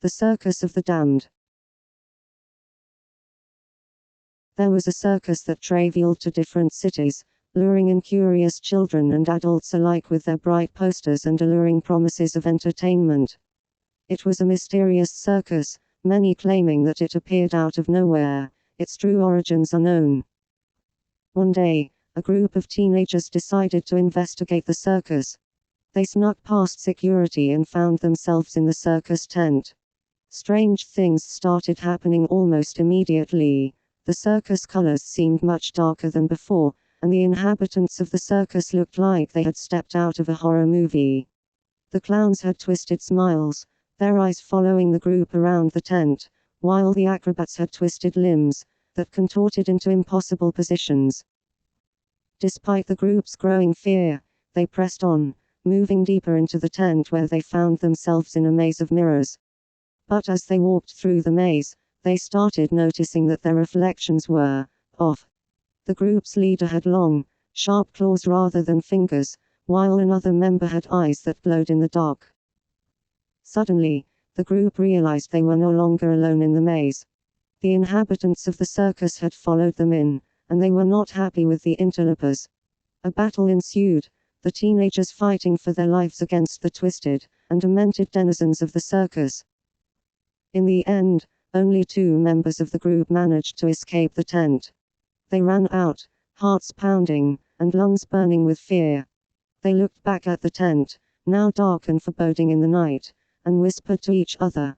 The Circus of the Damned. There was a circus that traveled to different cities, luring in curious children and adults alike with their bright posters and alluring promises of entertainment. It was a mysterious circus, many claiming that it appeared out of nowhere, its true origins unknown. One day, a group of teenagers decided to investigate the circus. They snuck past security and found themselves in the circus tent. Strange things started happening almost immediately. The circus colors seemed much darker than before, and the inhabitants of the circus looked like they had stepped out of a horror movie. The clowns had twisted smiles, their eyes following the group around the tent, while the acrobats had twisted limbs that contorted into impossible positions. Despite the group's growing fear, they pressed on, moving deeper into the tent where they found themselves in a maze of mirrors. But as they walked through the maze, they started noticing that their reflections were off. The group's leader had long, sharp claws rather than fingers, while another member had eyes that glowed in the dark. Suddenly, the group realized they were no longer alone in the maze. The inhabitants of the circus had followed them in, and they were not happy with the interlopers. A battle ensued, the teenagers fighting for their lives against the twisted and demented denizens of the circus. In the end, only 2 members of the group managed to escape the tent. They ran out, hearts pounding, and lungs burning with fear. They looked back at the tent, now dark and foreboding in the night, and whispered to each other,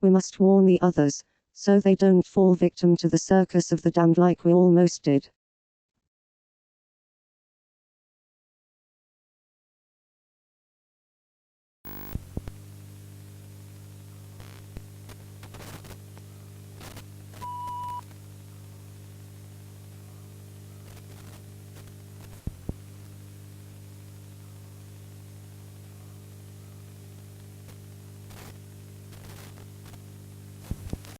"We must warn the others, so they don't fall victim to the circus of the damned like we almost did."